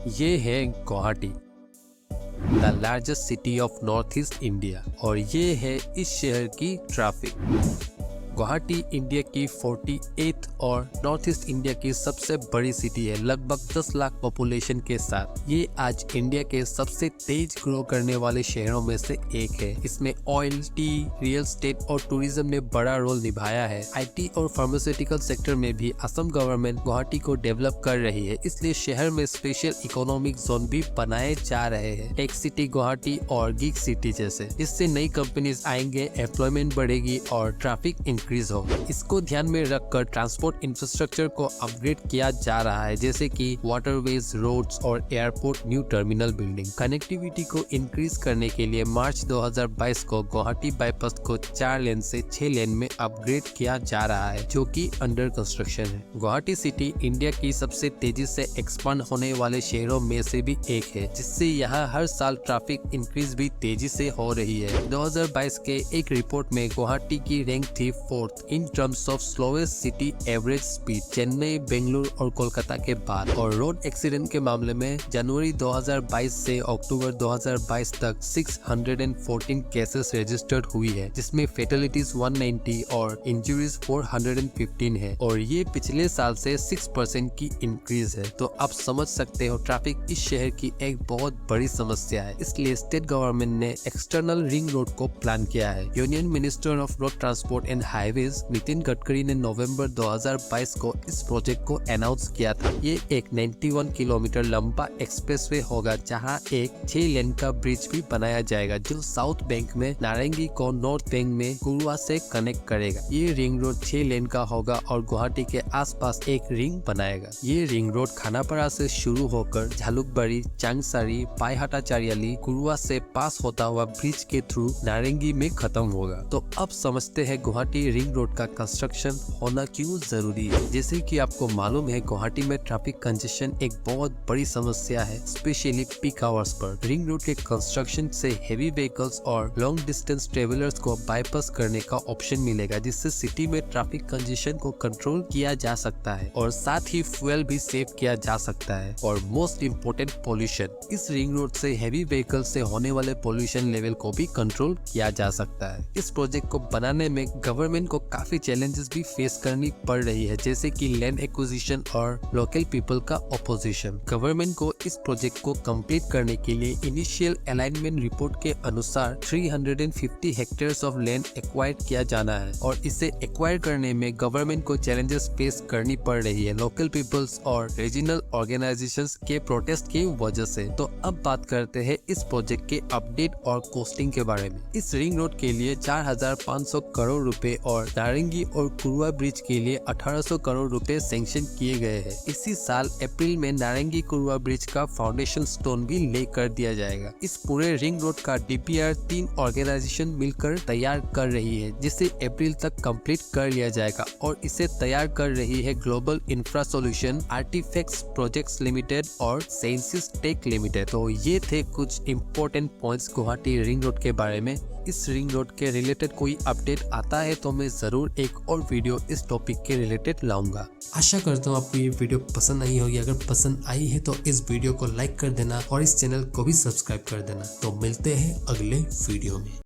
ये है Guwahati, the largest city of north east India, और ये है इस शहर की ट्रैफिक। गुवाहाटी इंडिया की 48th और नॉर्थ ईस्ट इंडिया की सबसे बड़ी सिटी है, लगभग 10 लाख पॉपुलेशन के साथ। ये आज इंडिया के सबसे तेज ग्रो करने वाले शहरों में से एक है। इसमें ऑयल, टी, रियल एस्टेट और टूरिज्म ने बड़ा रोल निभाया है। आईटी और फार्मास्यूटिकल सेक्टर में भी असम गवर्नमेंट गुवाहाटी को डेवलप कर रही है, इसलिए शहर में स्पेशल इकोनॉमिक जोन भी बनाए जा रहे हैं, टेक सिटी गुवाहाटी और गिग सिटी जैसे। इससे नई कंपनीज आएंगे, एम्प्लॉयमेंट बढ़ेगी और ट्रैफिक इंक्रीज हो। इसको ध्यान में रखकर ट्रांसपोर्ट इंफ्रास्ट्रक्चर को अपग्रेड किया जा रहा है, जैसे कि वाटरवेज, रोड्स और airport new terminal building. Connectivity को इंक्रीज करने के लिए मार्च 2022 को गुवाहाटी बाईपास को 4 लेन से 6 लेन में अपग्रेड किया जा रहा है, जो कि अंडर कंस्ट्रक्शन है। गुवाहाटी सिटी इंडिया की सबसे तेजी से एक्सपांड होने वाले शहरों में से भी एक है, जिससे यहाँ हर साल ट्रैफिक इंक्रीज भी तेजी से हो रही है। 2022 के एक रिपोर्ट में गुवाहाटी की रैंक थी 4th in terms of slowest city average speed, Chennai, Bengaluru और कोलकाता के बाद। और रोड एक्सीडेंट के मामले में जनवरी 2022 से अक्टूबर 2022 तक 614 केसेस रजिस्टर्ड हुई है, जिसमें फेटलिटीज 190 और इंजरीज 415 है, और ये पिछले साल से 6% की इंक्रीज है। तो आप समझ सकते हो ट्रैफिक इस शहर की एक बहुत बड़ी समस्या है, इसलिए स्टेट गवर्नमेंट ने एक्सटर्नल रिंग रोड को प्लान किया है। Union minister of road transport and highways Nitin Gadkari ने नवंबर 2022 को इस प्रोजेक्ट को अनाउंस किया था। ये एक 91 किलोमीटर लंबा एक्सप्रेसवे होगा, जहां एक 6 लेन का ब्रिज भी बनाया जाएगा, जो साउथ बैंक में नारंगी को नॉर्थ बैंक में गुरुआ से कनेक्ट करेगा। ये रिंग रोड 6 लेन का होगा और गुवाहाटी के आसपास एक रिंग बनाएगा। ये रिंग रोड खानापारा से शुरू होकर झालुकबाड़ी, चांगसारी, पायहाटा चारियाली, गुरुआ से पास होता हुआ ब्रिज के थ्रू नारंगी में खत्म होगा। तो अब समझते हैं गुवाहाटी रिंग रोड का कंस्ट्रक्शन होना क्यों जरूरी है। जैसे कि आपको मालूम है, गुवाहाटी में ट्रैफिक कंजेशन एक बहुत बड़ी समस्या है, specially peak hours per. Ring road के कंस्ट्रक्शन से हेवी व्हीकल्स और लॉन्ग डिस्टेंस ट्रेवलर्स को बाईपास करने का ऑप्शन मिलेगा, जिससे सिटी में ट्रैफिक कंजेशन को कंट्रोल किया जा सकता है और साथ ही फ्यूल भी सेव किया जा सकता है। और मोस्ट इम्पोर्टेंट, पोल्यूशन। इस रिंग रोड से हेवी व्हीकल से होने वाले पोल्यूशन लेवल को भी कंट्रोल किया जा सकता है। इस प्रोजेक्ट को बनाने में गवर्नमेंट को काफी चैलेंजेस भी फेस करनी पड़ रही है, जैसे कि लैंड एक्विजिशन और लोकल पीपल का ऑपोजिशन। गवर्नमेंट को इस प्रोजेक्ट को कंप्लीट करने के लिए इनिशियल अलाइनमेंट रिपोर्ट के अनुसार 350 हेक्टेयर्स ऑफ लैंड एक्वायर किया जाना है, और इसे एक्वायर करने में गवर्नमेंट को चैलेंजेस फेस करनी पड़ रही है, लोकल पीपल्स और रीजनल ऑर्गेनाइजेशंस के प्रोटेस्ट की वजह से। तो अब बात करते हैं इस प्रोजेक्ट के अपडेट और कॉस्टिंग के बारे में। इस रिंग रोड के लिए 4500 करोड़ रुपए और नारंगी और कुरुआ ब्रिज के लिए 1800 करोड़ रुपए सैंक्शन किए गए हैं। इसी साल अप्रैल में नारंगी कुरुआ ब्रिज का फाउंडेशन स्टोन भी ले कर दिया जाएगा। इस पूरे रिंग रोड का डीपीआर 3 ऑर्गेनाइजेशन मिलकर तैयार कर रही है, जिसे अप्रैल तक कंप्लीट कर लिया जाएगा, और इसे तैयार कर रही है global infra solution, artifacts projects limited और सेंसिस टेक लिमिटेड। तो ये थे कुछ important points Guwahati ring road के बारे में। इस रिंग रोड के रिलेटेड कोई अपडेट आता है तो मैं जरूर एक और वीडियो इस टॉपिक के रिलेटेड लाऊंगा। आशा करता हूँ आपको ये वीडियो पसंद आई होगी। अगर पसंद आई है तो इस वीडियो को लाइक कर देना और इस चैनल को भी सब्सक्राइब कर देना। तो मिलते हैं अगले वीडियो में।